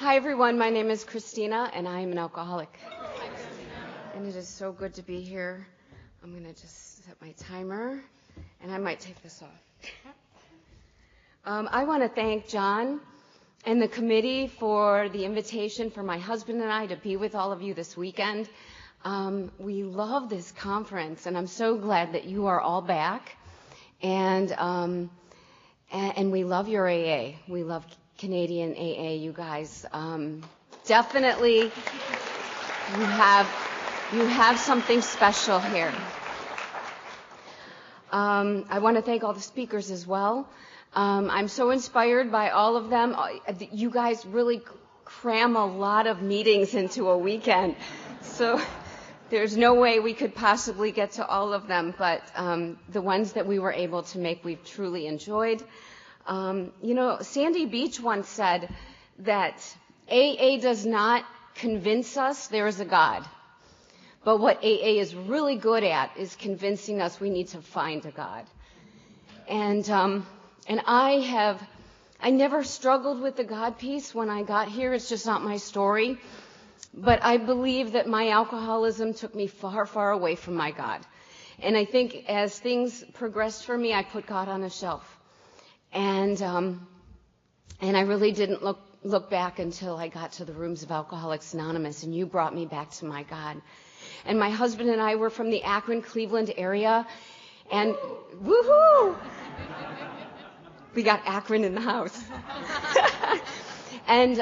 Hi everyone, my name is Christina and I am an alcoholic. And it is so good to be here. I'm going to just set my timer and I might take this off. I want to thank John and the committee for the invitation for my husband and I to be with all of you this weekend. We love this conference and I'm so glad that you are all back. And we love your AA. We love Canadian AA, you guys. Definitely, you have something special here. I want to thank all the speakers as well. I'm so inspired by all of them. You guys really cram a lot of meetings into a weekend. So there's no way we could possibly get to all of them, but the ones that we were able to make, we've truly enjoyed. Sandy Beach once said that AA does not convince us there is a God. But what AA is really good at is convincing us we need to find a God. And I never struggled with the God piece when I got here. It's just not my story. But I believe that my alcoholism took me far, far away from my God. And I think as things progressed for me, I put God on a shelf. And I really didn't look back until I got to the rooms of Alcoholics Anonymous, and you brought me back to my God. And my husband and I were from the Akron, Cleveland area, and woohoo! We got Akron in the house. And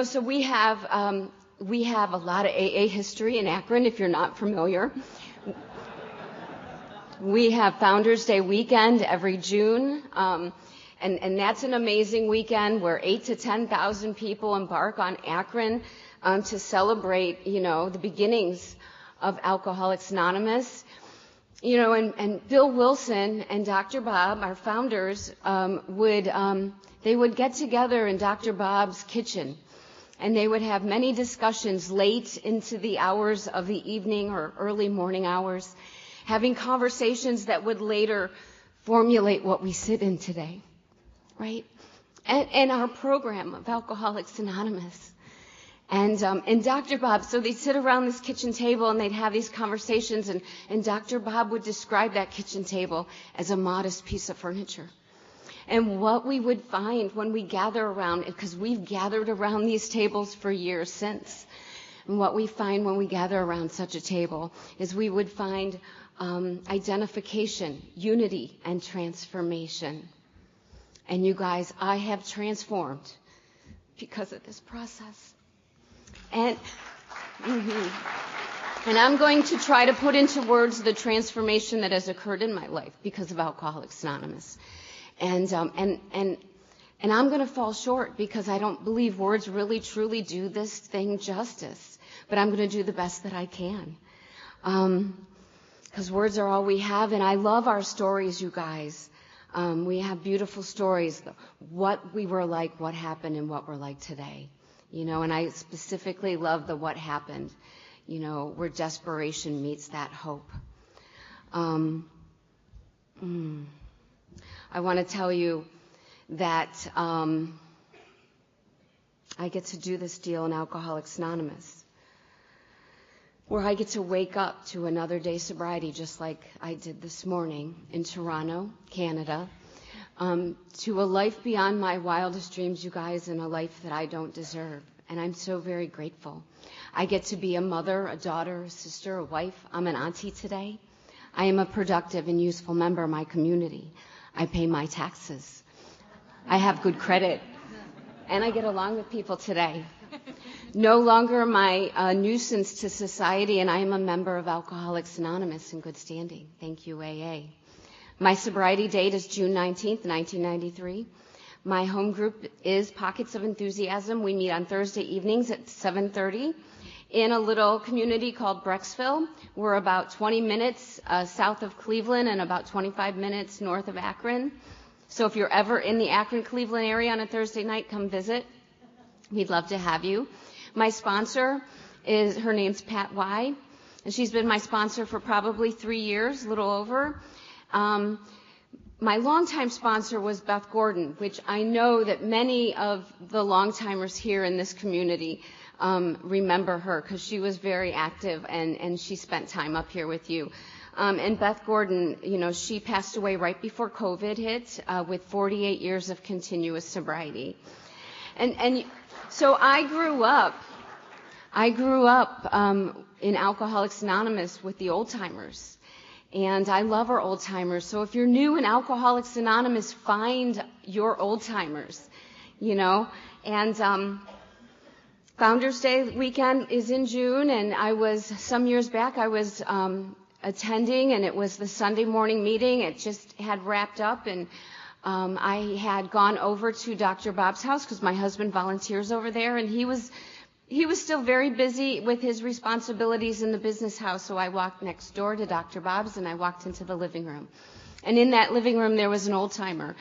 so we have a lot of AA history in Akron, if you're not familiar. We have Founders Day weekend every June, and that's an amazing weekend where 8,000 to 10,000 people embark on Akron to celebrate, the beginnings of Alcoholics Anonymous. And Bill Wilson and Dr. Bob, our founders, they would get together in Dr. Bob's kitchen, and they would have many discussions late into the hours of the evening or early morning hours, having conversations that would later formulate what we sit in today, right? And our program of Alcoholics Anonymous. And Dr. Bob, so they'd sit around this kitchen table and they'd have these conversations, and Dr. Bob would describe that kitchen table as a modest piece of furniture. And what we would find when we gather around, because we've gathered around these tables for years since, and what we find when we gather around such a table is we would find identification, unity, and transformation. And you guys, I have transformed because of this process. And I'm going to try to put into words the transformation that has occurred in my life because of Alcoholics Anonymous. And I'm going to fall short because I don't believe words really truly do this thing justice. But I'm going to do the best that I can. Because words are all we have, and I love our stories, you guys. We have beautiful stories, what we were like, what happened, and what we're like today. And I specifically love the what happened, where desperation meets that hope. I want to tell you that I get to do this deal in Alcoholics Anonymous, where I get to wake up to another day sobriety just like I did this morning in Toronto, Canada, to a life beyond my wildest dreams, you guys, and a life that I don't deserve. And I'm so very grateful. I get to be a mother, a daughter, a sister, a wife. I'm an auntie today. I am a productive and useful member of my community. I pay my taxes. I have good credit. And I get along with people today. No longer am I a nuisance to society, and I am a member of Alcoholics Anonymous in good standing. Thank you, AA. My sobriety date is June 19th, 1993. My home group is Pockets of Enthusiasm. We meet on Thursday evenings at 7:30 in a little community called Brecksville. We're about 20 minutes south of Cleveland and about 25 minutes north of Akron. So if you're ever in the Akron-Cleveland area on a Thursday night, come visit. We'd love to have you. My sponsor her name's Pat Y, and she's been my sponsor for probably 3 years, a little over. my longtime sponsor was Beth Gordon, which I know that many of the longtimers here in this community remember her because she was very active and she spent time up here with you. And Beth Gordon, she passed away right before COVID hit with 48 years of continuous sobriety. And so I grew up in Alcoholics Anonymous with the old timers. And I love our old timers. So if you're new in Alcoholics Anonymous, find your old timers, And Founders Day weekend is in June, and some years back, I was attending, and it was the Sunday morning meeting. It just had wrapped up, and I had gone over to Dr. Bob's house because my husband volunteers over there, and he was still very busy with his responsibilities in the business house, so I walked next door to Dr. Bob's, and I walked into the living room. And in that living room, there was an old-timer.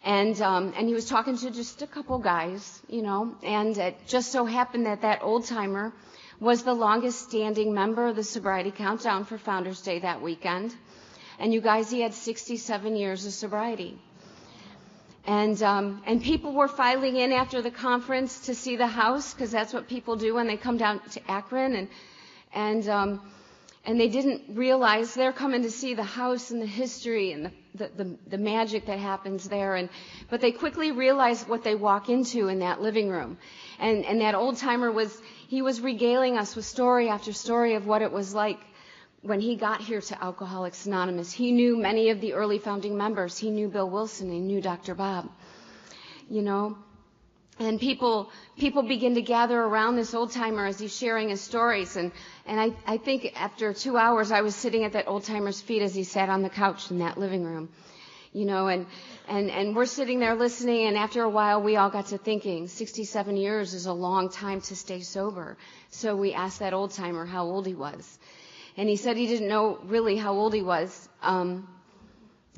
And he was talking to just a couple guys, and it just so happened that old-timer was the longest-standing member of the Sobriety Countdown for Founders Day that weekend. And you guys, he had 67 years of sobriety. And people were filing in after the conference to see the house, because that's what people do when they come down to Akron, and they didn't realize they're coming to see the house and the history and the magic that happens there, but they quickly realized what they walk into in that living room. And that old timer was regaling us with story after story of what it was like when he got here to Alcoholics Anonymous. He knew many of the early founding members. He knew Bill Wilson. He knew Dr. Bob, And people begin to gather around this old-timer as he's sharing his stories. And I think after 2 hours, I was sitting at that old-timer's feet as he sat on the couch in that living room, and we're sitting there listening. And after a while, we all got to thinking, 67 years is a long time to stay sober. So we asked that old-timer how old he was. And he said he didn't know really how old he was.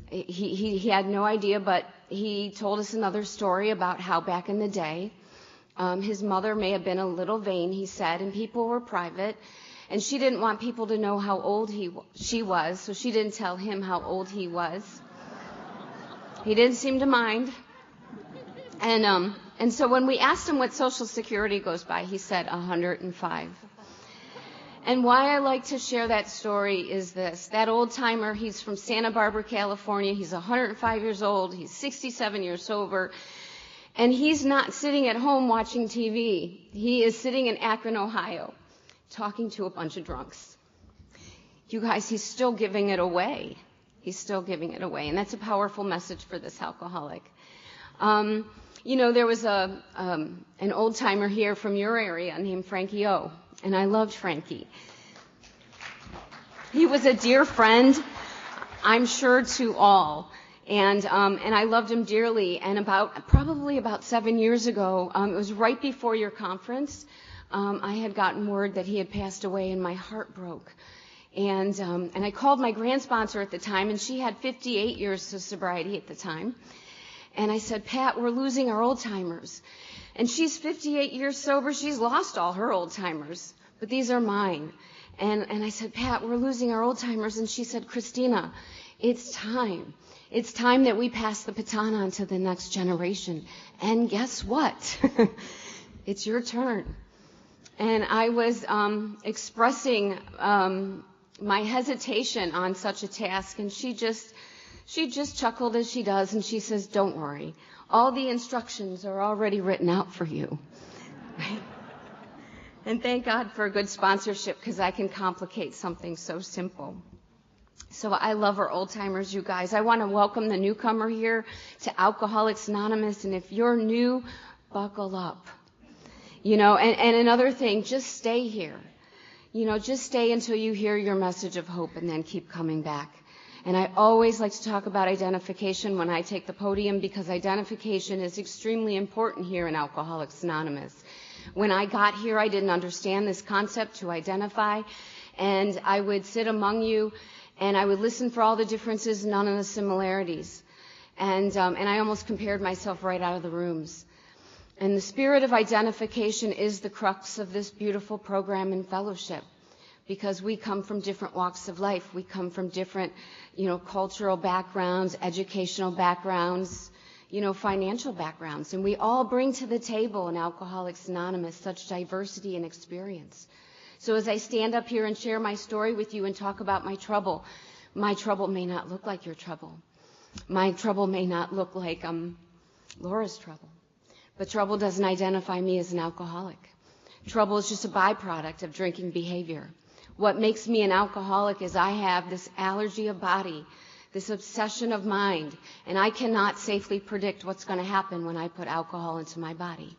He had no idea, but he told us another story about how back in the day, his mother may have been a little vain, he said, and people were private, and she didn't want people to know how old she was, so she didn't tell him how old he was. He didn't seem to mind. And so when we asked him what Social Security goes by, he said 105. And why I like to share that story is this. That old-timer, he's from Santa Barbara, California. He's 105 years old. He's 67 years sober. And he's not sitting at home watching TV. He is sitting in Akron, Ohio, talking to a bunch of drunks. You guys, he's still giving it away. He's still giving it away. And that's a powerful message for this alcoholic. There was an old-timer here from your area named Frankie O. And I loved Frankie. He was a dear friend, I'm sure, to all. And I loved him dearly. And probably about 7 years ago, it was right before your conference, I had gotten word that he had passed away, and my heart broke. And I called my grand sponsor at the time, and she had 58 years of sobriety at the time. And I said, Pat, we're losing our old timers. And she's 58 years sober. She's lost all her old timers, but these are mine. And I said, Pat, we're losing our old timers. And she said, Christina, it's time. It's time that we pass the baton on to the next generation. And guess what? It's your turn. And I was expressing my hesitation on such a task, and she just chuckled as she does, and she says, don't worry. All the instructions are already written out for you. Right? And thank God for a good sponsorship, because I can complicate something so simple. So I love our old timers, you guys. I want to welcome the newcomer here to Alcoholics Anonymous. And if you're new, buckle up. And another thing, just stay here. Just stay until you hear your message of hope, and then keep coming back. And I always like to talk about identification when I take the podium, because identification is extremely important here in Alcoholics Anonymous. When I got here, I didn't understand this concept to identify, and I would sit among you, and I would listen for all the differences, none of the similarities. And I almost compared myself right out of the rooms. And the spirit of identification is the crux of this beautiful program and fellowship. because we come from different walks of life. We come from different, cultural backgrounds, educational backgrounds, financial backgrounds. And we all bring to the table in Alcoholics Anonymous such diversity and experience. So as I stand up here and share my story with you and talk about my trouble may not look like your trouble. My trouble may not look like Laura's trouble. But trouble doesn't identify me as an alcoholic. Trouble is just a byproduct of drinking behavior. What makes me an alcoholic is I have this allergy of body, this obsession of mind, and I cannot safely predict what's going to happen when I put alcohol into my body.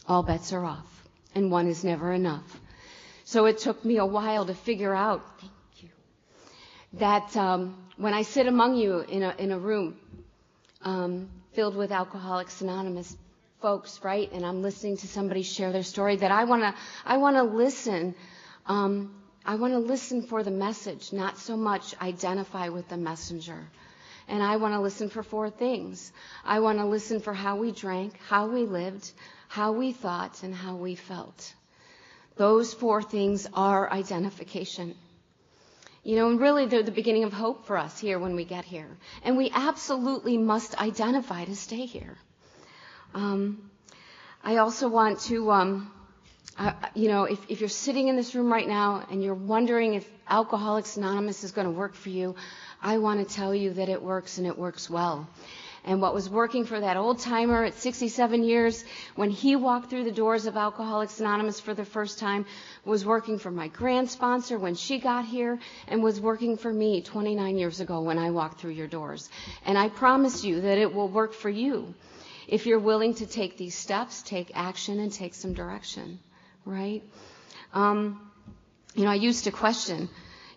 All bets are off, and one is never enough. So it took me a while to figure out, thank you, that when I sit among you in a room filled with Alcoholics Anonymous folks, right, and I'm listening to somebody share their story, that I want to listen. I want to listen for the message, not so much identify with the messenger. And I want to listen for 4 things. I want to listen for how we drank, how we lived, how we thought, and how we felt. Those 4 things are identification. And really they're the beginning of hope for us here when we get here. And we absolutely must identify to stay here. I also want to, if you're sitting in this room right now and you're wondering if Alcoholics Anonymous is going to work for you, I want to tell you that it works, and it works well. And what was working for that old timer at 67 years when he walked through the doors of Alcoholics Anonymous for the first time was working for my grand sponsor when she got here, and was working for me 29 years ago when I walked through your doors. And I promise you that it will work for you if you're willing to take these steps, take action, and take some direction, right? I used to question,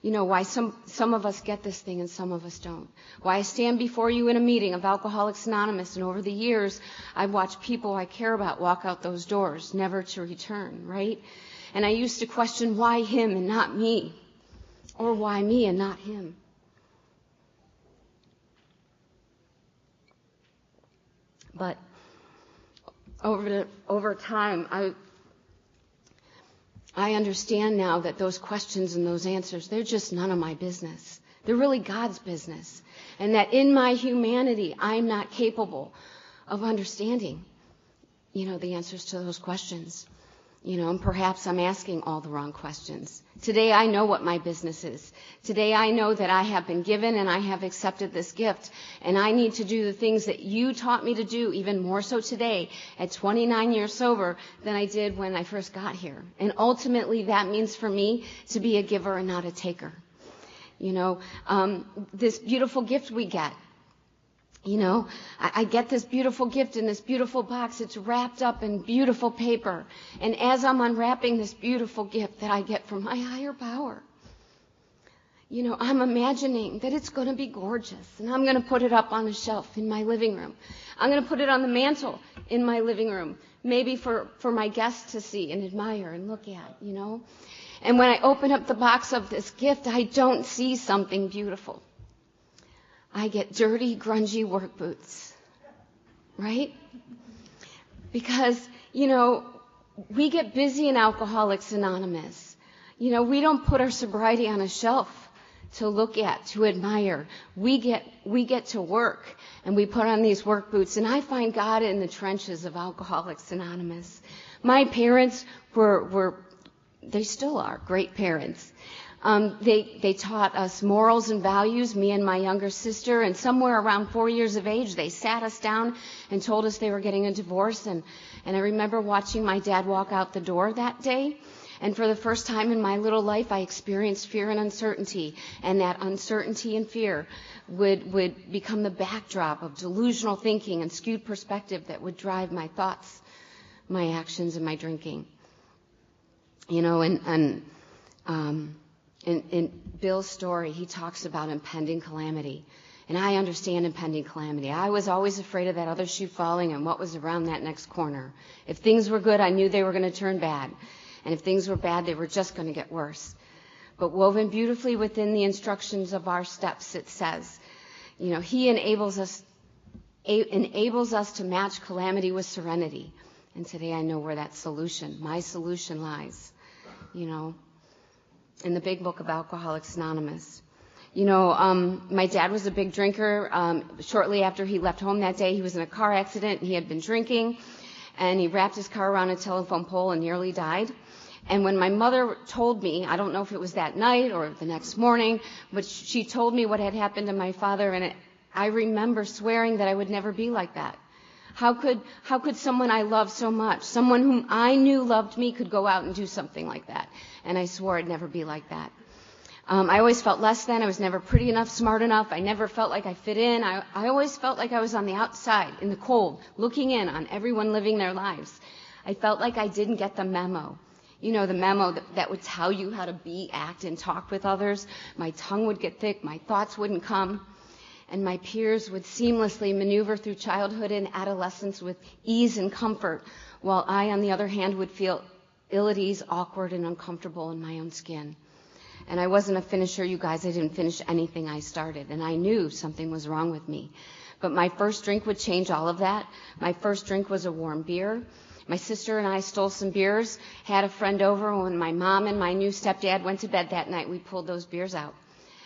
why some of us get this thing and some of us don't. Why I stand before you in a meeting of Alcoholics Anonymous, and over the years, I've watched people I care about walk out those doors, never to return, right? And I used to question why him and not me, or why me and not him. But over time, I understand now that those questions and those answers, they're just none of my business. They're really God's business. And that in my humanity, I'm not capable of understanding, the answers to those questions. And perhaps I'm asking all the wrong questions. Today I know what my business is. Today I know that I have been given and I have accepted this gift. And I need to do the things that you taught me to do, even more so today at 29 years sober than I did when I first got here. And ultimately that means for me to be a giver and not a taker. This beautiful gift we get. I get this beautiful gift in this beautiful box. It's wrapped up in beautiful paper. And as I'm unwrapping this beautiful gift that I get from my higher power, I'm imagining that it's going to be gorgeous. And I'm going to put it up on a shelf in my living room. I'm going to put it on the mantle in my living room, maybe for my guests to see and admire and look at, And when I open up the box of this gift, I don't see something beautiful. I get dirty, grungy work boots, right? Because, we get busy in Alcoholics Anonymous. We don't put our sobriety on a shelf to look at, to admire. We get to work, and we put on these work boots. And I find God in the trenches of Alcoholics Anonymous. My parents they still are great parents. They taught us morals and values, me and my younger sister, and somewhere around 4 years of age, they sat us down and told us they were getting a divorce. And I remember watching my dad walk out the door that day. And for the first time in my little life, I experienced fear and uncertainty. And that uncertainty and fear would become the backdrop of delusional thinking and skewed perspective that would drive my thoughts, my actions, and my drinking. In Bill's story, he talks about impending calamity. And I understand impending calamity. I was always afraid of that other shoe falling and what was around that next corner. If things were good, I knew they were going to turn bad. And if things were bad, they were just going to get worse. But woven beautifully within the instructions of our steps, it says, he enables us to match calamity with serenity. And today I know where that solution, my solution lies, in the big book of Alcoholics Anonymous. You know, my dad was a big drinker. Shortly after he left home that day, he was in a car accident, and he had been drinking, and he wrapped his car around a telephone pole and nearly died. And when my mother told me, I don't know if it was that night or the next morning, but she told me what had happened to my father, and I remember swearing that I would never be like that. How could someone I loved so much, someone whom I knew loved me, could go out and do something like that? And I swore I'd never be like that. I always felt less than. I was never pretty enough, smart enough. I never felt like I fit in. I always felt like I was on the outside, in the cold, looking in on everyone living their lives. I felt like I didn't get the memo. You know, the memo that would tell you how to be, act, and talk with others. My tongue would get thick. My thoughts wouldn't come. And my peers would seamlessly maneuver through childhood and adolescence with ease and comfort, while I, on the other hand, would feel ill at ease, awkward, and uncomfortable in my own skin. And I wasn't a finisher, you guys. I didn't finish anything I started, and I knew something was wrong with me. But my first drink would change all of that. My first drink was a warm beer. My sister and I stole some beers, had a friend over. When my mom and my new stepdad went to bed that night, we pulled those beers out.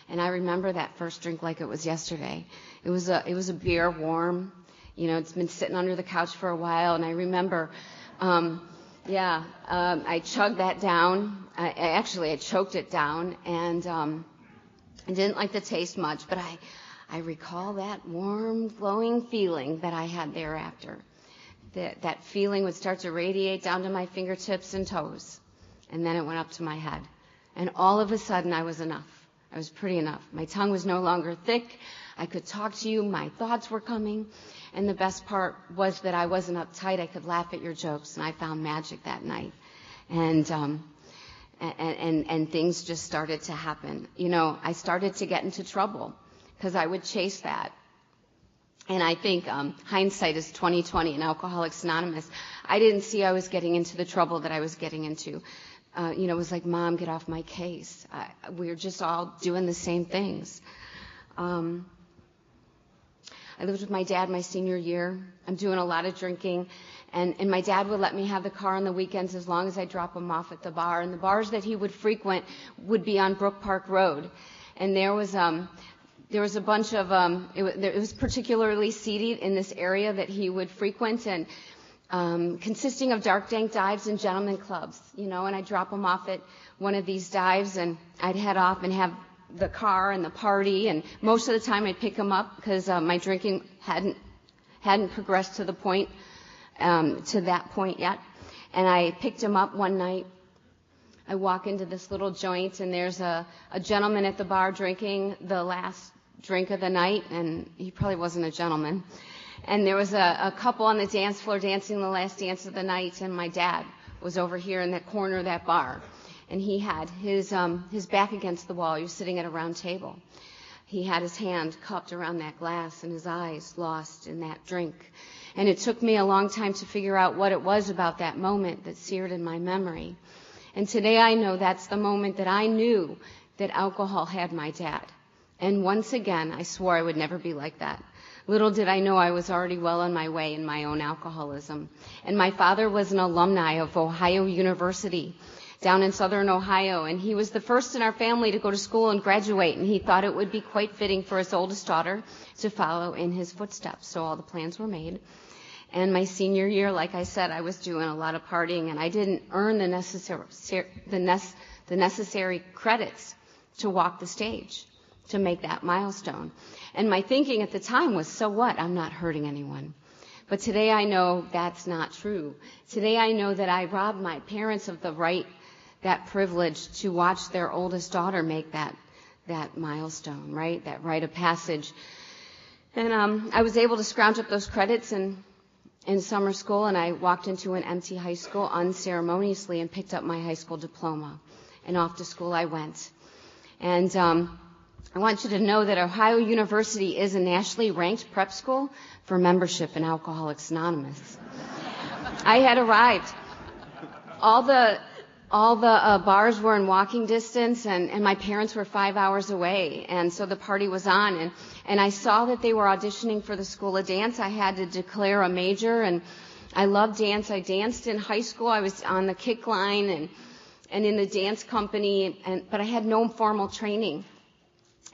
And I remember that first drink like it was yesterday. It was a beer, warm. You know, it's been sitting under the couch for a while, and I remember, I chugged that down. I choked it down, and I didn't like the taste much, but I recall that warm, glowing feeling that I had thereafter. That feeling would start to radiate down to my fingertips and toes, and then it went up to my head. And all of a sudden, I was enough. I was pretty enough. My tongue was no longer thick. I could talk to you. My thoughts were coming. And the best part was that I wasn't uptight. I could laugh at your jokes, and I found magic that night. And things just started to happen. You know, I started to get into trouble because I would chase that. And I think hindsight is 20/20 in Alcoholics Anonymous. I didn't see I was getting into the trouble that I was getting into. It was like, Mom, get off my case. We were just all doing the same things. I lived with my dad my senior year. I'm doing a lot of drinking. And my dad would let me have the car on the weekends as long as I drop him off at the bar. And the bars that he would frequent would be on Brook Park Road. And there was a bunch of, it was particularly seedy in this area that he would frequent, and consisting of dark, dank dives and gentlemen clubs, you know, and I'd drop him off at one of these dives, and I'd head off and have the car and the party, and most of the time I'd pick him up because my drinking hadn't progressed to the point, to that point yet. And I picked him up one night. I walk into this little joint, and there's a gentleman at the bar drinking the last drink of the night, and he probably wasn't a gentleman. And there was a couple on the dance floor dancing the last dance of the night, and my dad was over here in that corner of that bar. And he had his back against the wall. He was sitting at a round table. He had his hand cupped around that glass and his eyes lost in that drink. And it took me a long time to figure out what it was about that moment that seared in my memory. And today I know that's the moment that I knew that alcohol had my dad. And once again, I swore I would never be like that. Little did I know I was already well on my way in my own alcoholism. And my father was an alumni of Ohio University down in southern Ohio, and he was the first in our family to go to school and graduate, and he thought it would be quite fitting for his oldest daughter to follow in his footsteps. So all the plans were made. And my senior year, like I said, I was doing a lot of partying, and I didn't earn the necessary credits to walk the stage, to make that milestone. And my thinking at the time was, so what? I'm not hurting anyone. But today I know that's not true. Today I know that I robbed my parents of the right, that privilege to watch their oldest daughter make that milestone, right? That rite of passage. And I was able to scrounge up those credits in summer school, and I walked into an empty high school unceremoniously and picked up my high school diploma. And off to school I went. And I want you to know that Ohio University is a nationally ranked prep school for membership in Alcoholics Anonymous. I had arrived. All the bars were in walking distance, and my parents were 5 hours away, and so the party was on. And I saw that they were auditioning for the School of Dance. I had to declare a major, and I loved dance. I danced in high school. I was on the kick line, and in the dance company, but I had no formal training.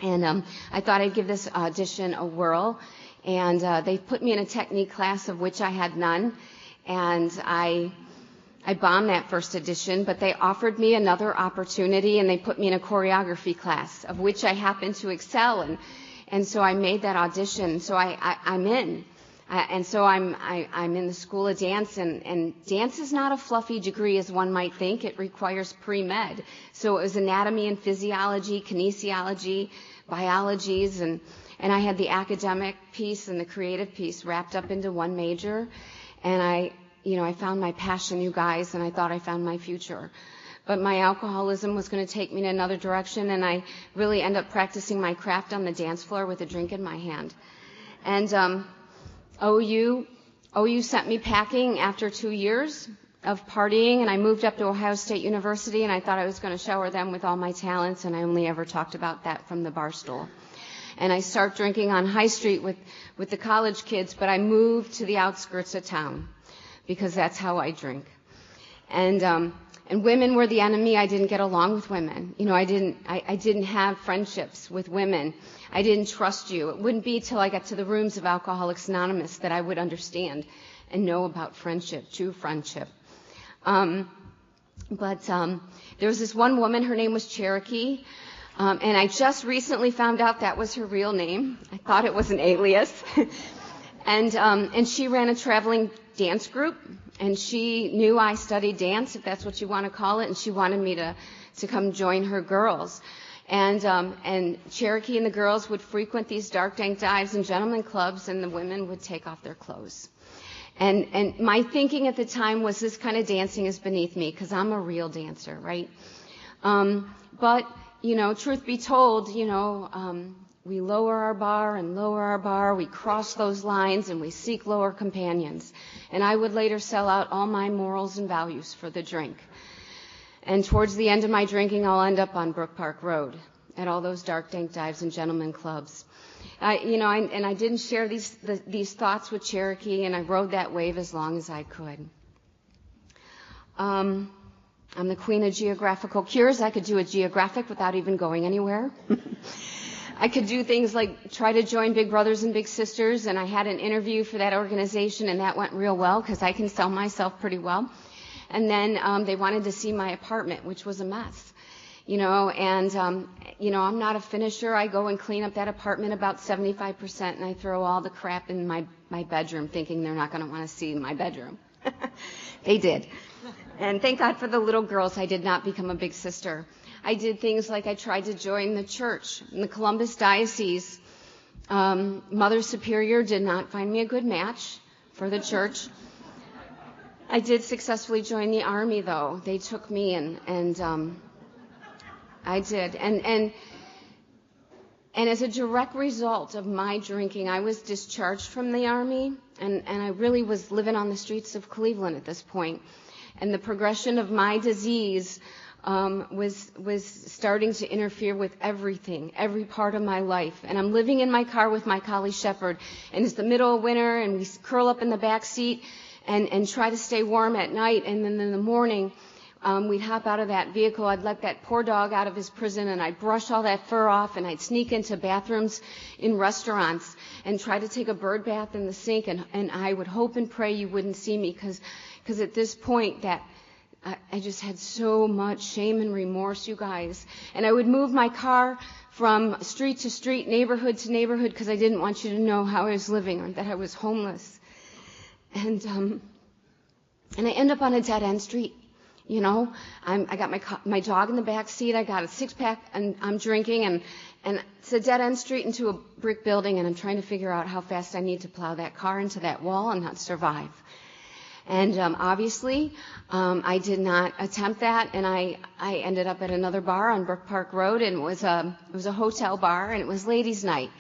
And I thought I'd give this audition a whirl. And they put me in a technique class of which I had none. And I bombed that first audition, but they offered me another opportunity, and they put me in a choreography class of which I happened to excel. And so I made that audition. So I'm in. And so I'm in the School of Dance, and dance is not a fluffy degree as one might think. It requires pre-med. So it was anatomy and physiology, kinesiology, biologies, and I had the academic piece and the creative piece wrapped up into one major. And I found my passion, you guys, and I thought I found my future. But my alcoholism was going to take me in another direction, and I really ended up practicing my craft on the dance floor with a drink in my hand. And OU sent me packing after 2 years of partying, and I moved up to Ohio State University, and I thought I was going to shower them with all my talents, and I only ever talked about that from the bar stool. And I started drinking on High Street with the college kids, but I moved to the outskirts of town because that's how I drink. And women were the enemy. I didn't get along with women. I didn't have friendships with women. I didn't trust you. It wouldn't be till I got to the rooms of Alcoholics Anonymous that I would understand and know about friendship, true friendship. But there was this one woman, her name was Cherokee, and I just recently found out that was her real name. I thought it was an alias. And she ran a traveling dance group, and she knew I studied dance, if that's what you want to call it, and she wanted me to come join her girls. And Cherokee and the girls would frequent these dark, dank dives and gentlemen clubs, and the women would take off their clothes. And my thinking at the time was this kind of dancing is beneath me because I'm a real dancer, right? But, truth be told, we lower our bar and lower our bar. We cross those lines and we seek lower companions. And I would later sell out all my morals and values for the drink. And towards the end of my drinking, I'll end up on Brook Park Road at all those dark, dank dives and gentlemen clubs. I didn't share these thoughts with Cherokee, and I rode that wave as long as I could. I'm the queen of geographical cures. I could do a geographic without even going anywhere. I could do things like try to join Big Brothers and Big Sisters, and I had an interview for that organization, and that went real well because I can sell myself pretty well. And then they wanted to see my apartment, which was a mess, I'm not a finisher. I go and clean up that apartment about 75%, and I throw all the crap in my bedroom, thinking they're not going to want to see my bedroom. They did. And thank God for the little girls, I did not become a big sister. I did things like I tried to join the church in the Columbus Diocese. Mother Superior did not find me a good match for the church. I did successfully join the Army, though. They took me, and I did. And as a direct result of my drinking, I was discharged from the Army, and I really was living on the streets of Cleveland at this point. And the progression of my disease was starting to interfere with everything, every part of my life. And I'm living in my car with my collie Shepherd, and it's the middle of winter, and we curl up in the back seat and try to stay warm at night. And then in the morning, we'd hop out of that vehicle. I'd let that poor dog out of his prison, and I'd brush all that fur off, and I'd sneak into bathrooms in restaurants and try to take a bird bath in the sink. And I would hope and pray you wouldn't see me, because at this point that I just had so much shame and remorse, you guys. And I would move my car from street to street, neighborhood to neighborhood, because I didn't want you to know how I was living or that I was homeless. And I end up on a dead-end street. I got my dog in the back seat. I got a six-pack, and I'm drinking, and it's a dead-end street into a brick building, and I'm trying to figure out how fast I need to plow that car into that wall and not survive. And obviously, I did not attempt that, and I ended up at another bar on Brook Park Road, and it was a hotel bar, and it was ladies' night.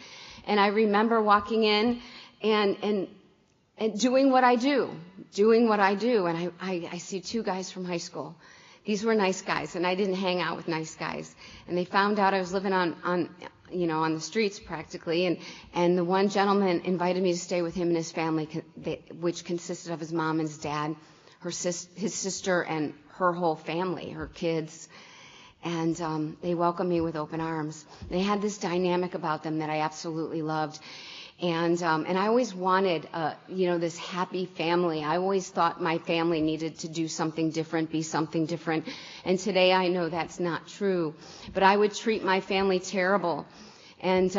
And I remember walking in and doing what I do, and I see two guys from high school. These were nice guys, and I didn't hang out with nice guys. And they found out I was living on the streets practically, and the one gentleman invited me to stay with him and his family, which consisted of his mom and his dad, his sister and her whole family, her kids. And they welcomed me with open arms. They had this dynamic about them that I absolutely loved. And I always wanted, this happy family. I always thought my family needed to do something different, be something different. And today I know that's not true. But I would treat my family terrible and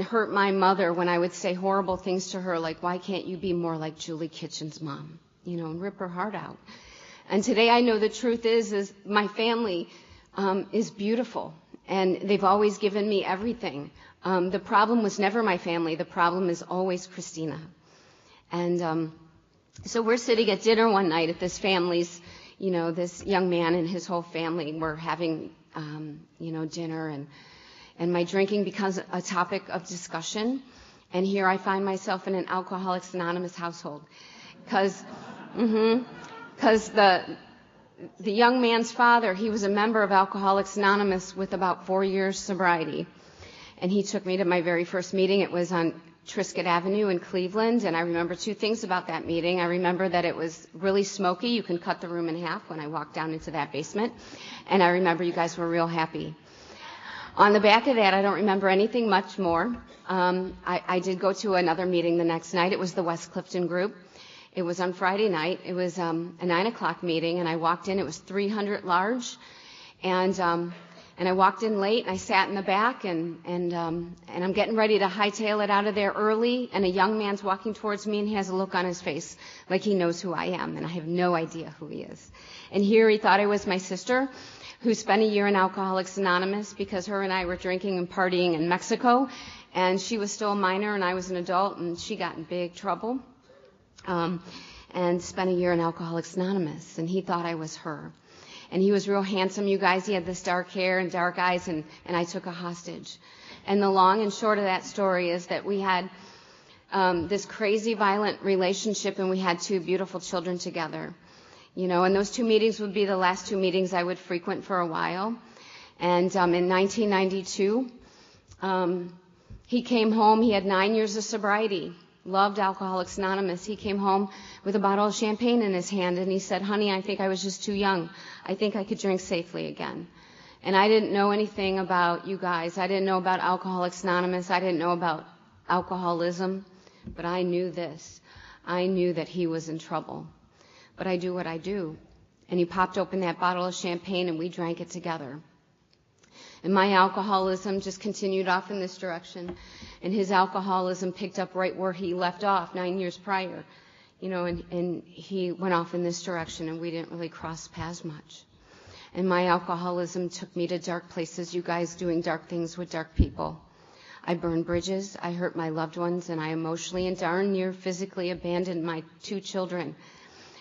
hurt my mother when I would say horrible things to her, like, why can't you be more like Julie Kitchen's mom? And rip her heart out. And today I know the truth is my family is beautiful. And they've always given me everything. The problem was never my family. The problem is always Christina. And so we're sitting at dinner one night at this family's, this young man and his whole family were having, dinner. And my drinking becomes a topic of discussion. And here I find myself in an Alcoholics Anonymous household. Because the young man's father, he was a member of Alcoholics Anonymous with about 4 years sobriety. And he took me to my very first meeting. It was on Triscuit Avenue in Cleveland. And I remember two things about that meeting. I remember that it was really smoky. You can cut the room in half when I walked down into that basement. And I remember you guys were real happy. On the back of that, I don't remember anything much more. I did go to another meeting the next night. It was the West Clifton group. It was on Friday night. It was a 9 o'clock meeting, and I walked in. It was 300 large, and I walked in late, and I sat in the back, and I'm getting ready to hightail it out of there early, and a young man's walking towards me, and he has a look on his face like he knows who I am, and I have no idea who he is. And here he thought I was my sister, who spent a year in Alcoholics Anonymous because her and I were drinking and partying in Mexico, and she was still a minor, and I was an adult, and she got in big trouble. And spent a year in Alcoholics Anonymous, and he thought I was her. And he was real handsome, you guys. He had this dark hair and dark eyes, and I took a hostage. And the long and short of that story is that we had this crazy, violent relationship, and we had 2 beautiful children together. And those 2 meetings would be the last 2 meetings I would frequent for a while. And in 1992, he came home. He had 9 years of sobriety. Loved Alcoholics Anonymous. He came home with a bottle of champagne in his hand, and he said, honey, I think I was just too young. I think I could drink safely again. And I didn't know anything about you guys. I didn't know about Alcoholics Anonymous. I didn't know about alcoholism. But I knew this. I knew that he was in trouble. But I do what I do. And he popped open that bottle of champagne, and we drank it together. And my alcoholism just continued off in this direction. And his alcoholism picked up right where he left off 9 years prior. And he went off in this direction, and we didn't really cross paths much. And my alcoholism took me to dark places, you guys, doing dark things with dark people. I burned bridges, I hurt my loved ones, and I emotionally and darn near physically abandoned my 2 children.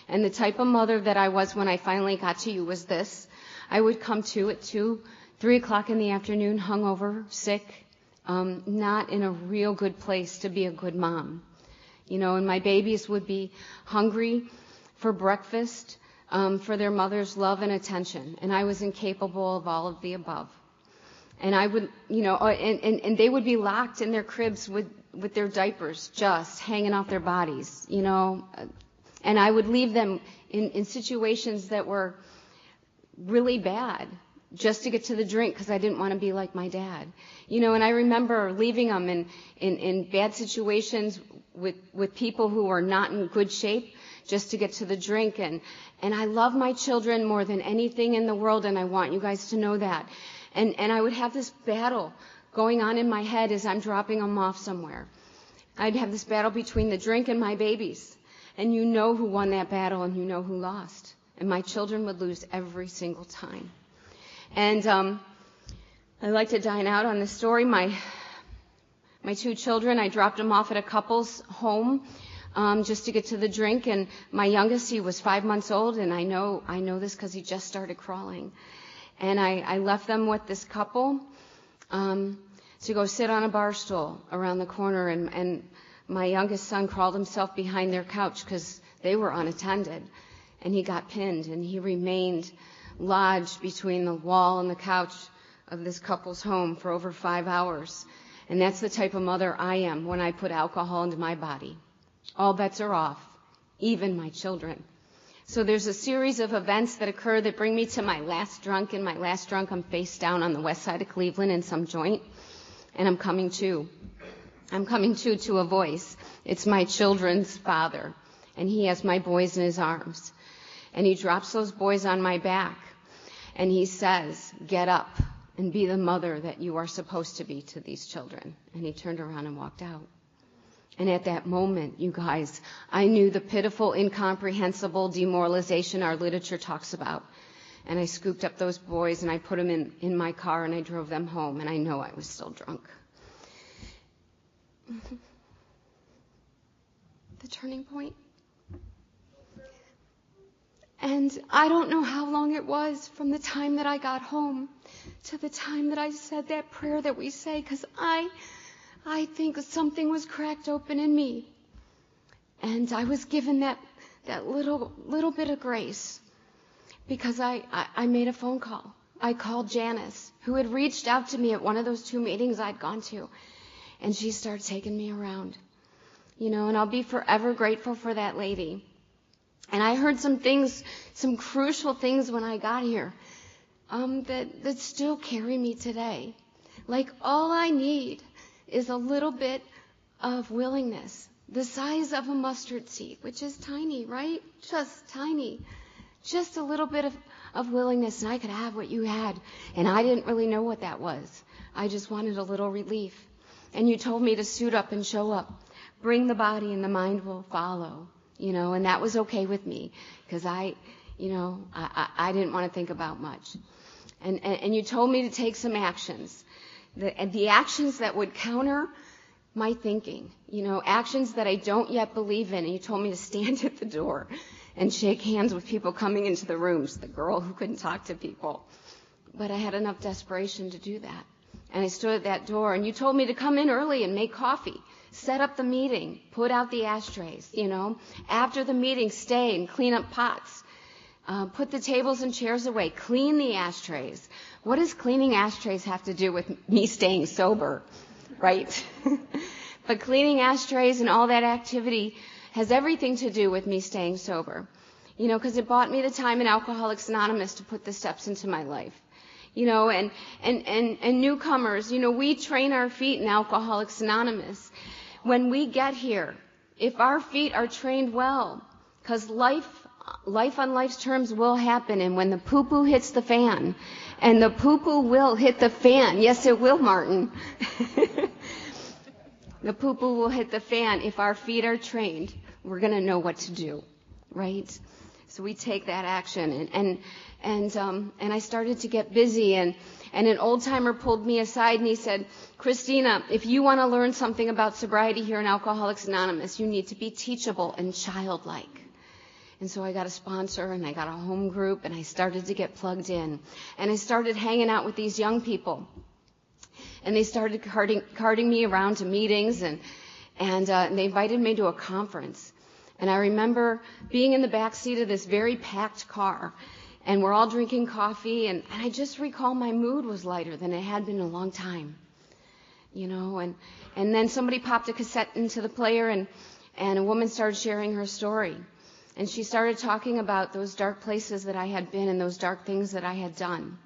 And the type of mother that I was when I finally got to you was this. I would come to at 3 o'clock in the afternoon, hungover, sick, not in a real good place to be a good mom. And my babies would be hungry for breakfast, for their mother's love and attention. And I was incapable of all of the above. And I would, and they would be locked in their cribs with their diapers just hanging off their bodies, And I would leave them in situations that were really bad, just to get to the drink because I didn't want to be like my dad. And I remember leaving them in bad situations with people who were not in good shape just to get to the drink. And I love my children more than anything in the world, and I want you guys to know that. And I would have this battle going on in my head as I'm dropping them off somewhere. I'd have this battle between the drink and my babies. And you know who won that battle and you know who lost. And my children would lose every single time. And I like to dine out on this story. My 2 children, I dropped them off at a couple's home just to get to the drink. And my youngest, he was 5 months old, and I know this because he just started crawling. And I left them with this couple to go sit on a bar stool around the corner. And my youngest son crawled himself behind their couch because they were unattended. And he got pinned, and he remained lodged between the wall and the couch of this couple's home for over 5 hours. And that's the type of mother I am when I put alcohol into my body. All bets are off, even my children. So there's a series of events that occur that bring me to my last drunk. In my last drunk, I'm face down on the west side of Cleveland in some joint, and I'm coming to a voice. It's my children's father, and he has my boys in his arms. And he drops those boys on my back, and he says, "Get up and be the mother that you are supposed to be to these children." And he turned around and walked out. And at that moment, you guys, I knew the pitiful, incomprehensible demoralization our literature talks about. And I scooped up those boys and I put them in my car and I drove them home, and I know I was still drunk. The turning point. And I don't know how long it was from the time that I got home to the time that I said that prayer that we say, because I think something was cracked open in me. And I was given that little bit of grace because I made a phone call. I called Janice, who had reached out to me at one of those 2 meetings I'd gone to, and she started taking me around. And I'll be forever grateful for that lady. And I heard some things, some crucial things when I got here, that still carry me today. Like, all I need is a little bit of willingness, the size of a mustard seed, which is tiny, right? Just tiny. Just a little bit of willingness, and I could have what you had. And I didn't really know what that was. I just wanted a little relief. And you told me to suit up and show up. Bring the body and the mind will follow, and that was okay with me because I didn't want to think about much. And you told me to take some actions. The actions that would counter my thinking, actions that I don't yet believe in. And you told me to stand at the door and shake hands with people coming into the rooms, the girl who couldn't talk to people. But I had enough desperation to do that. And I stood at that door, and you told me to come in early and make coffee, set up the meeting, put out the ashtrays, After the meeting, stay and clean up pots. Put the tables and chairs away, clean the ashtrays. What does cleaning ashtrays have to do with me staying sober, right? But cleaning ashtrays and all that activity has everything to do with me staying sober, because it bought me the time in Alcoholics Anonymous to put the steps into my life. And newcomers, we train our feet in Alcoholics Anonymous. When we get here, if our feet are trained well, because life on life's terms will happen, and when the poo-poo hits the fan, and the poo-poo will hit the fan. Yes, it will, Martin. The poo-poo will hit the fan. If our feet are trained, we're going to know what to do, right? So we take that action, and I started to get busy, and an old-timer pulled me aside, and he said, "Christina, if you want to learn something about sobriety here in Alcoholics Anonymous, you need to be teachable and childlike." And so I got a sponsor, and I got a home group, and I started to get plugged in. And I started hanging out with these young people. And they started carting me around to meetings, and they invited me to a conference. And I remember being in the back seat of this very packed car, and we're all drinking coffee, and I just recall my mood was lighter than it had been in a long time. And then somebody popped a cassette into the player, and a woman started sharing her story. And she started talking about those dark places that I had been and those dark things that I had done.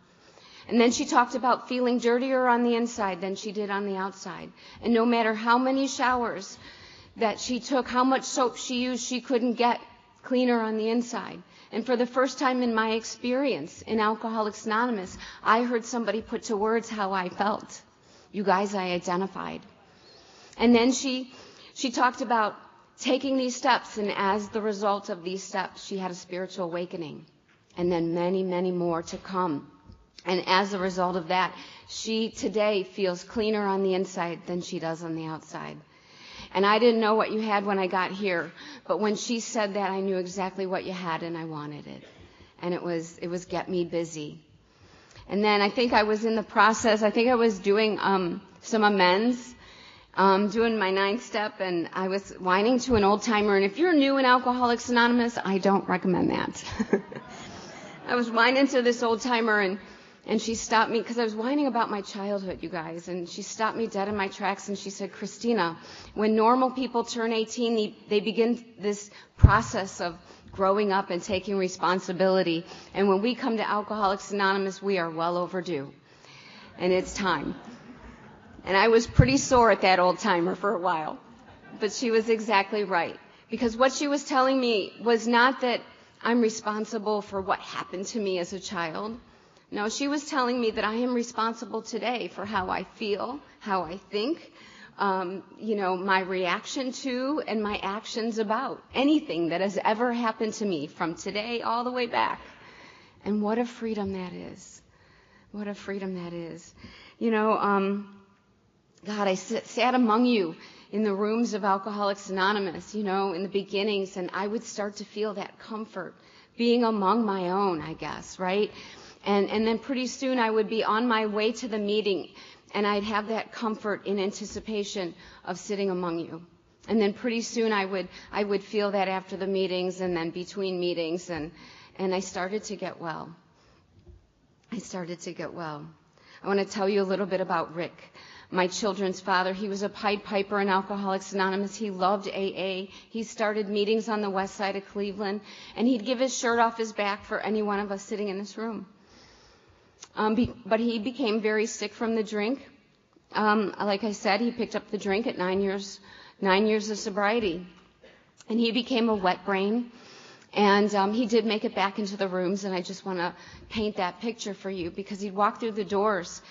And then she talked about feeling dirtier on the inside than she did on the outside. And no matter how many showers that she took, how much soap she used, she couldn't get cleaner on the inside. And for the first time in my experience in Alcoholics Anonymous, I heard somebody put to words how I felt. You guys, I identified. And then she talked about taking these steps, and as the result of these steps, she had a spiritual awakening, and then many, many more to come. And as a result of that, she today feels cleaner on the inside than she does on the outside. And I didn't know what you had when I got here, but when she said that, I knew exactly what you had, and I wanted it. And it was get me busy. And then I think I was in the process, I think I was doing some amends, doing my 9th step, and I was whining to an old-timer. And if you're new in Alcoholics Anonymous, I don't recommend that. I was whining to this old-timer, and she stopped me, because I was whining about my childhood, you guys, and she stopped me dead in my tracks, and she said, "Christina, when normal people turn 18, they begin this process of growing up and taking responsibility. And when we come to Alcoholics Anonymous, we are well overdue. And it's time. And I was pretty sore at that old timer for a while. But she was exactly right. Because what she was telling me was not that I'm responsible for what happened to me as a child. No, she was telling me that I am responsible today for how I feel, how I think, my reaction to and my actions about anything that has ever happened to me from today all the way back. And what a freedom that is. What a freedom that is. God, I sat among you in the rooms of Alcoholics Anonymous, in the beginnings, and I would start to feel that comfort, being among my own, I guess, right? And then pretty soon I would be on my way to the meeting, and I'd have that comfort in anticipation of sitting among you. And then pretty soon I would feel that after the meetings and then between meetings, and I started to get well. I want to tell you a little bit about Rick, my children's father. He was a Pied Piper in Alcoholics Anonymous. He loved AA. He started meetings on the west side of Cleveland, and he'd give his shirt off his back for any one of us sitting in this room. But he became very sick from the drink. Like I said, he picked up the drink at 9 years of sobriety, and he became a wet brain. And he did make it back into the rooms, and I just want to paint that picture for you, because he'd walk through the doors,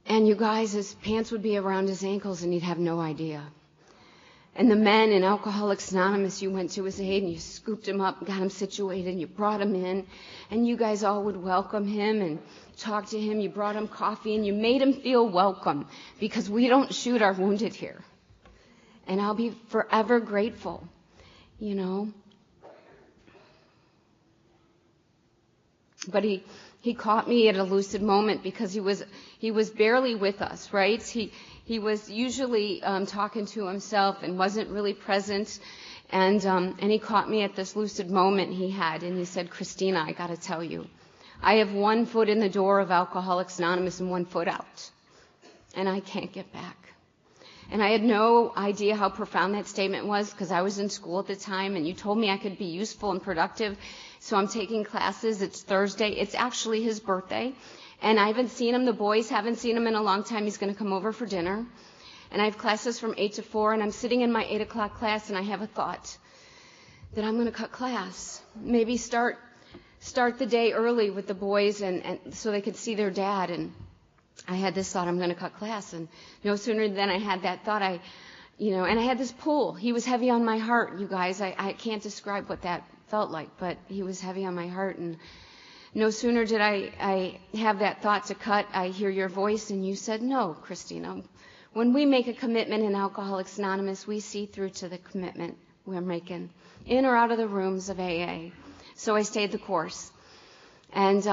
and you guys, his pants would be around his ankles, and he'd have no idea. And the men in Alcoholics Anonymous, you went to his aid, and you scooped him up, got him situated, and you brought him in, and you guys all would welcome him and talk to him. You brought him coffee, and you made him feel welcome, because we don't shoot our wounded here. And I'll be forever grateful, But he caught me at a lucid moment, because he was barely with us, right? He was usually talking to himself and wasn't really present, and he caught me at this lucid moment he had, and he said, "Christina, I got to tell you, I have 1 foot in the door of Alcoholics Anonymous and 1 foot out, and I can't get back." And I had no idea how profound that statement was, because I was in school at the time, and you told me I could be useful and productive. So I'm taking classes. It's Thursday. It's actually his birthday. And I haven't seen him. The boys haven't seen him in a long time. He's going to come over for dinner. And I have classes from 8 to 4. And I'm sitting in my 8 o'clock class, and I have a thought that I'm going to cut class. Maybe start the day early with the boys, and so they could see their dad. And I had this thought, I'm going to cut class. And no sooner than I had that thought, and I had this pull. He was heavy on my heart, you guys. I can't describe what that felt like, but he was heavy on my heart. And no sooner did I have that thought to cut, I hear your voice, and you said, "No, Christina. When we make a commitment in Alcoholics Anonymous, we see through to the commitment we're making, in or out of the rooms of AA." So I stayed the course. And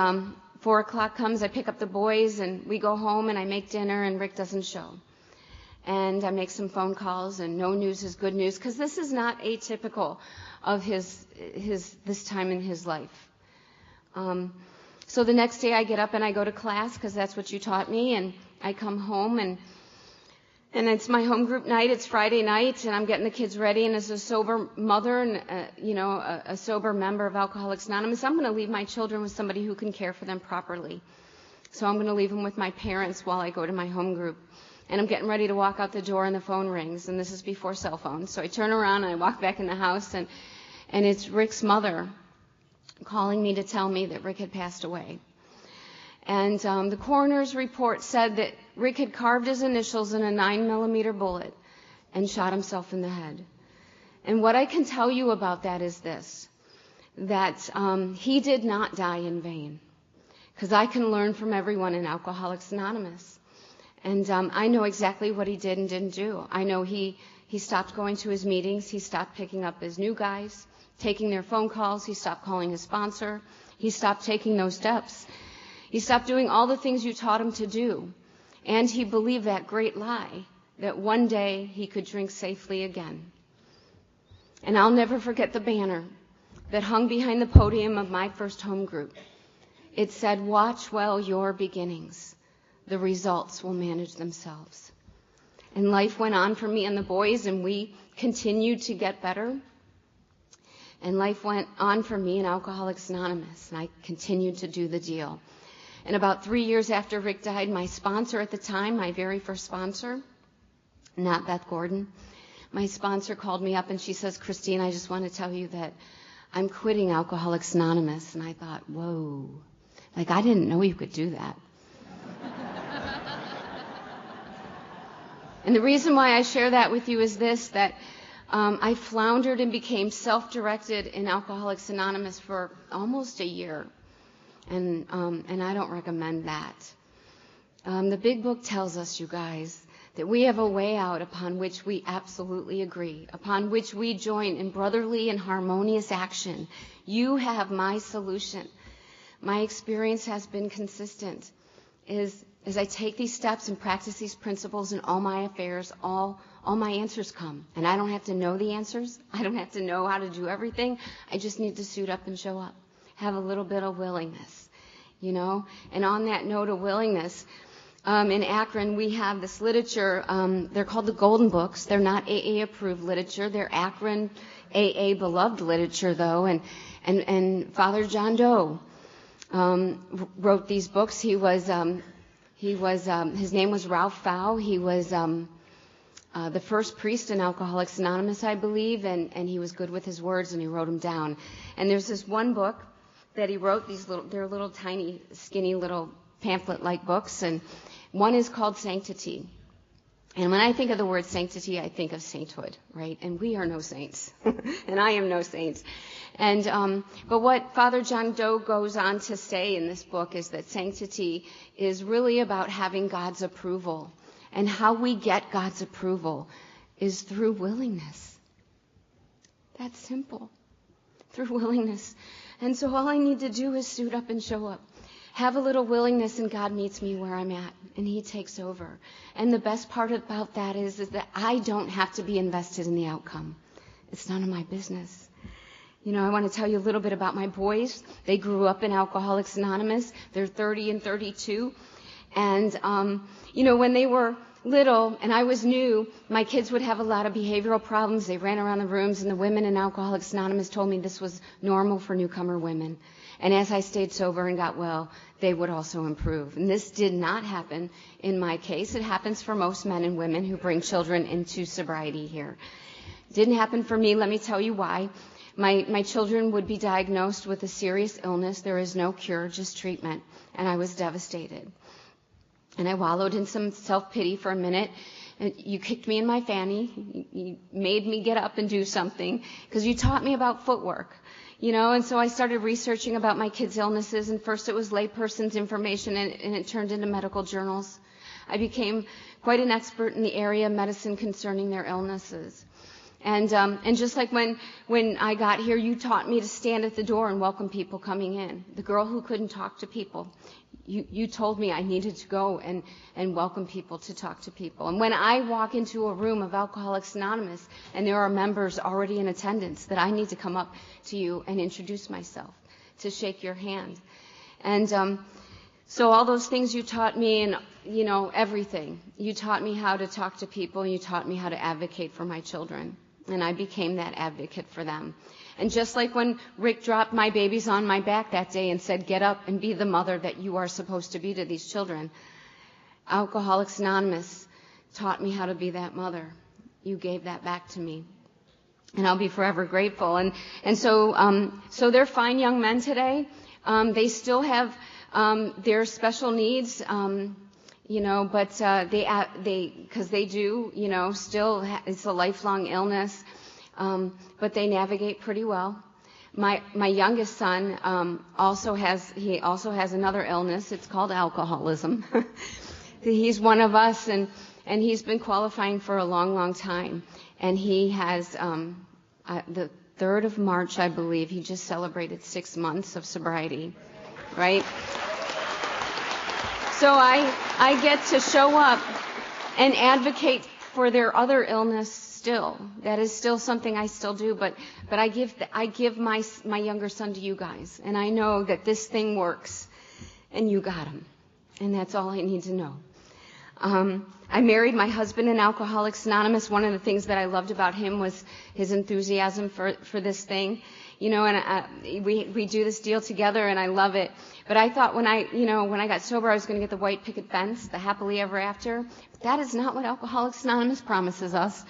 4 o'clock comes, I pick up the boys, and we go home, and I make dinner, and Rick doesn't show. And I make some phone calls, and no news is good news, because this is not atypical of his this time in his life. So the next day I get up and I go to class, because that's what you taught me, and I come home, and it's my home group night. It's Friday night, and I'm getting the kids ready, and as a sober mother and a sober member of Alcoholics Anonymous, I'm going to leave my children with somebody who can care for them properly. So I'm going to leave them with my parents while I go to my home group. And I'm getting ready to walk out the door, and the phone rings, and this is before cell phones. So I turn around and I walk back in the house, and it's Rick's mother calling me to tell me that Rick had passed away. And the coroner's report said that Rick had carved his initials in a 9mm bullet and shot himself in the head. And what I can tell you about that is this, that he did not die in vain, because I can learn from everyone in Alcoholics Anonymous. And I know exactly what he did and didn't do. I know he stopped going to his meetings. He stopped picking up his new guys, taking their phone calls. He stopped calling his sponsor. He stopped taking those steps. He stopped doing all the things you taught him to do. And he believed that great lie, that one day he could drink safely again. And I'll never forget the banner that hung behind the podium of my first home group. It said, "Watch well your beginnings. The results will manage themselves." And life went on for me and the boys, and we continued to get better. And life went on for me in Alcoholics Anonymous, and I continued to do the deal. And about 3 years after Rick died, my sponsor at the time, my very first sponsor, not Beth Gordon, my sponsor called me up and she says, Christine, I just want to tell you that I'm quitting Alcoholics Anonymous. And I thought, whoa, like I didn't know you could do that. And the reason why I share that with you is this, that I floundered and became self-directed in Alcoholics Anonymous for almost a year. And I don't recommend that. The big book tells us, you guys, that we have a way out upon which we absolutely agree, upon which we join in brotherly and harmonious action. You have my solution. My experience has been consistent. As I take these steps and practice these principles in all my affairs, all my answers come. And I don't have to know the answers. I don't have to know how to do everything. I just need to suit up and show up. Have a little bit of willingness, you know. And on that note of willingness, in Akron we have this literature. They're called the Golden Books. They're not AA approved literature. They're Akron AA beloved literature, though. And Father John Doe wrote these books. His name was Ralph Fow. He was the first priest in Alcoholics Anonymous, I believe, and he was good with his words, and he wrote them down. And there's this one book that he wrote. They're little tiny, skinny little pamphlet-like books, and one is called Sanctity. And when I think of the word sanctity, I think of sainthood, right? And we are no saints, and I am no saint. And but what Father John Doe goes on to say in this book is that sanctity is really about having God's approval. And how we get God's approval is through willingness. That's simple. Through willingness. And so all I need to do is suit up and show up. Have a little willingness, and God meets me where I'm at, and he takes over. And the best part about that is that I don't have to be invested in the outcome. It's none of my business. You know, I want to tell you a little bit about my boys. They grew up in Alcoholics Anonymous. They're 30 and 32. And, you know, when they were little and I was new, my kids would have a lot of behavioral problems. They ran around the rooms, and the women in Alcoholics Anonymous told me this was normal for newcomer women. And as I stayed sober and got well, they would also improve. And this did not happen in my case. It happens for most men and women who bring children into sobriety here. It didn't happen for me. Let me tell you why. My children would be diagnosed with a serious illness. There is no cure, just treatment. And I was devastated. And I wallowed in some self-pity for a minute. You kicked me in my fanny. You made me get up and do something because you taught me about footwork. You know, and so I started researching about my kids' illnesses, and first it was layperson's information, and it turned into medical journals. I became quite an expert in the area of medicine concerning their illnesses. And just like when I got here, you taught me to stand at the door and welcome people coming in. The girl who couldn't talk to people, you told me I needed to go and welcome people to talk to people. And when I walk into a room of Alcoholics Anonymous and there are members already in attendance, that I need to come up to you and introduce myself, to shake your hand. And so all those things you taught me, and, you know, everything. You taught me how to talk to people, and you taught me how to advocate for my children. And I became that advocate for them. And just like when Rick dropped my babies on my back that day and said, get up and be the mother that you are supposed to be to these children, Alcoholics Anonymous taught me how to be that mother. You gave that back to me. And I'll be forever grateful. And so they're fine young men today. They still have their special needs, you know, but because they do, you know, still it's a lifelong illness. But they navigate pretty well. My youngest son also has another illness. It's called alcoholism. He's one of us, and he's been qualifying for a long, long time. And he has the 3rd of March, I believe, he just celebrated 6 months of sobriety, right? So I get to show up and advocate for their other illness still. That is still something I still do, but I give my younger son to you guys, and I know that this thing works, and you got him, and that's all I need to know. I married my husband in Alcoholics Anonymous. One of the things that I loved about him was his enthusiasm for this thing. and we do this deal together, and I love it. But I thought when I got sober, I was going to get the white picket fence, the happily ever after. But that is not what Alcoholics Anonymous promises us.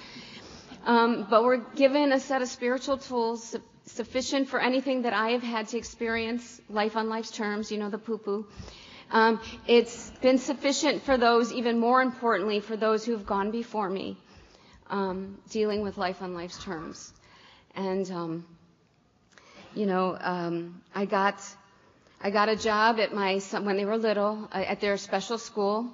But we're given a set of spiritual tools sufficient for anything that I have had to experience, life on life's terms, the poo-poo. It's been sufficient for those, even more importantly, for those who have gone before me, dealing with life on life's terms. And, I got a job at when they were little, at their special school,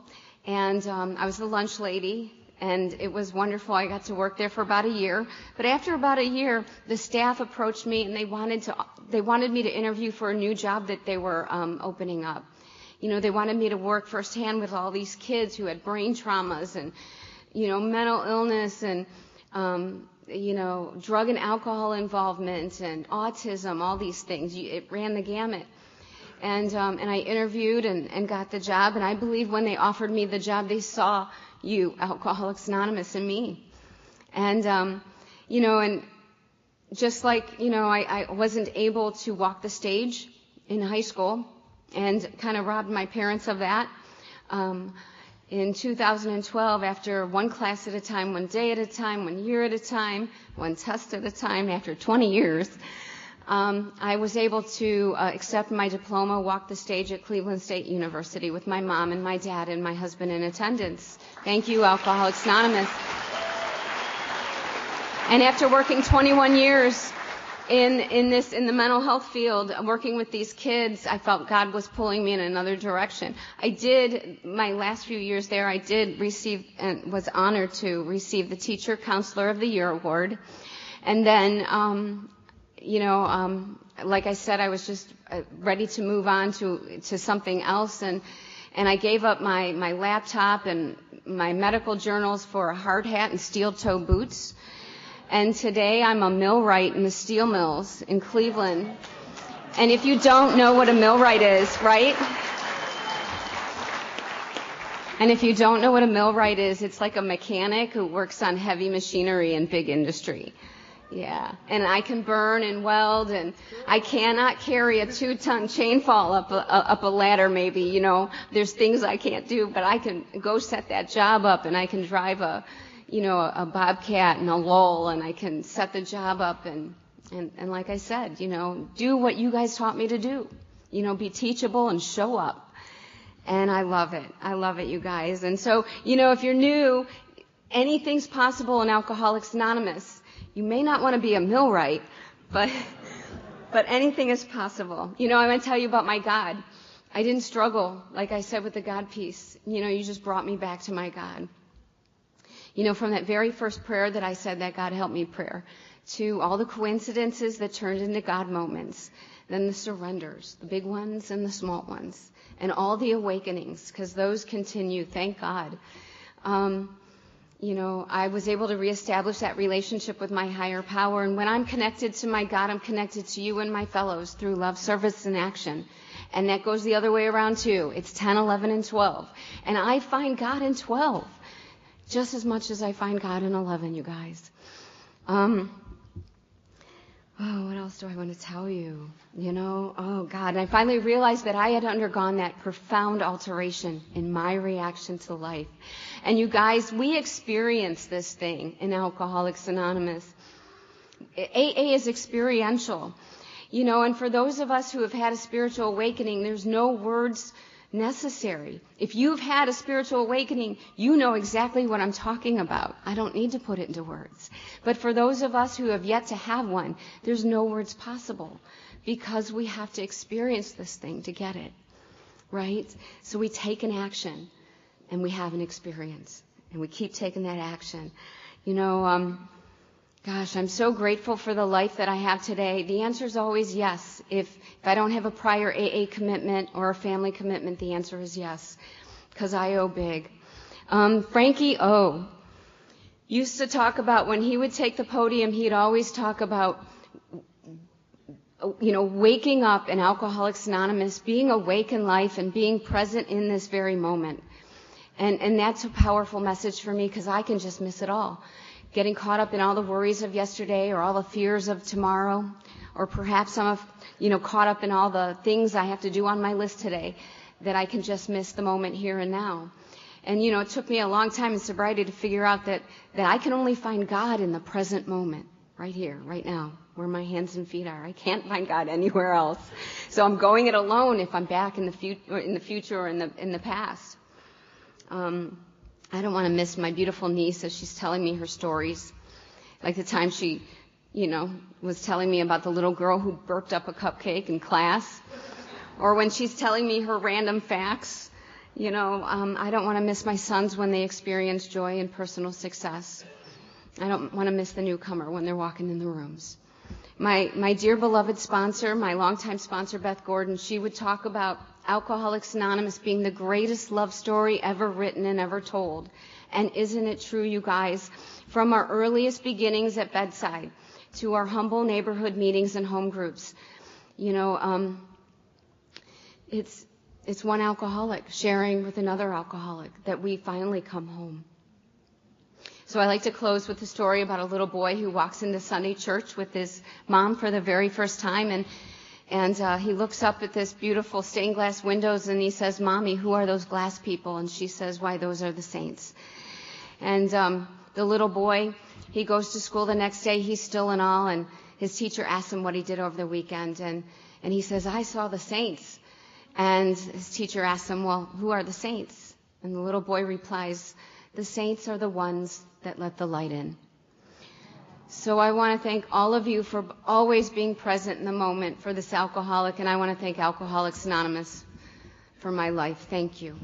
and I was the lunch lady. And it was wonderful. I got to work there for about a year. But after about a year, the staff approached me and they wanted me to interview for a new job that they were opening up. They wanted me to work firsthand with all these kids who had brain traumas and, mental illness and, drug and alcohol involvement and autism, all these things. It ran the gamut. And I interviewed and got the job. And I believe when they offered me the job, they saw you, Alcoholics Anonymous, and me. And, and just like, I wasn't able to walk the stage in high school and kind of robbed my parents of that. In 2012, after one class at a time, one day at a time, 1 year at a time, one test at a time, after 20 years, I was able to accept my diploma, walk the stage at Cleveland State University with my mom and my dad and my husband in attendance. Thank you, Alcoholics Anonymous. And after working 21 years in the mental health field, working with these kids, I felt God was pulling me in another direction. My last few years there, I did receive and was honored to receive the Teacher Counselor of the Year award. And then, like I said, I was just ready to move on to something else, and I gave up my laptop and my medical journals for a hard hat and steel-toe boots. And today I'm a millwright in the steel mills in Cleveland. And if you don't know what a millwright is, right? And if you don't know what a millwright is, it's like a mechanic who works on heavy machinery in big industry. Yeah, and I can burn and weld, and I cannot carry a 2-ton chainfall up a ladder. Maybe there's things I can't do, but I can go set that job up, and I can drive a bobcat and a lull, and I can set the job up, and like I said, do what you guys taught me to do. Be teachable and show up, and I love it. I love it, you guys. And so if you're new, anything's possible in Alcoholics Anonymous. You may not want to be a millwright, but anything is possible. I want to tell you about my God. I didn't struggle, like I said, with the God piece. You just brought me back to my God. From that very first prayer that I said, that God help me prayer, to all the coincidences that turned into God moments, then the surrenders, the big ones and the small ones, and all the awakenings, because those continue, thank God. I was able to reestablish that relationship with my higher power. And when I'm connected to my God, I'm connected to you and my fellows through love, service, and action. And that goes the other way around, too. It's 10, 11, and 12. And I find God in 12 just as much as I find God in 11, you guys. What else do I want to tell you? Oh, God. And I finally realized that I had undergone that profound alteration in my reaction to life. And you guys, we experience this thing in Alcoholics Anonymous. AA is experiential. And for those of us who have had a spiritual awakening, there's no words necessary. If you've had a spiritual awakening, you know exactly what I'm talking about. I don't need to put it into words. But for those of us who have yet to have one, there's no words possible, because we have to experience this thing to get it, right? So we take an action, and we have an experience, and we keep taking that action. Gosh, I'm so grateful for the life that I have today. The answer is always yes. If I don't have a prior AA commitment or a family commitment, the answer is yes, because I owe big. Frankie O. used to talk about, when he would take the podium, he'd always talk about, waking up in Alcoholics Anonymous, being awake in life and being present in this very moment. And that's a powerful message for me, because I can just miss it all. Getting caught up in all the worries of yesterday or all the fears of tomorrow, or perhaps I'm, caught up in all the things I have to do on my list today, that I can just miss the moment here and now. And, it took me a long time in sobriety to figure out that I can only find God in the present moment, right here, right now, where my hands and feet are. I can't find God anywhere else. So I'm going it alone if I'm back in the future or in the past. I don't want to miss my beautiful niece as she's telling me her stories. Like the time she, was telling me about the little girl who burped up a cupcake in class. Or when she's telling me her random facts. I don't want to miss my sons when they experience joy and personal success. I don't want to miss the newcomer when they're walking in the rooms. My dear beloved sponsor, my longtime sponsor, Beth Gordon, she would talk about Alcoholics Anonymous being the greatest love story ever written and ever told. And isn't it true, you guys? From our earliest beginnings at bedside to our humble neighborhood meetings and home groups, it's one alcoholic sharing with another alcoholic that we finally come home. So I like to close with a story about a little boy who walks into Sunday church with his mom for the very first time, and he looks up at this beautiful stained glass windows and he says, "Mommy, who are those glass people?" And she says, "Why, those are the saints." And the little boy, he goes to school the next day, he's still in awe, and his teacher asks him what he did over the weekend, and he says, "I saw the saints." And his teacher asks him, "Well, who are the saints?" And the little boy replies, "The saints are the ones that let the light in." So I want to thank all of you for always being present in the moment for this alcoholic, and I want to thank Alcoholics Anonymous for my life. Thank you.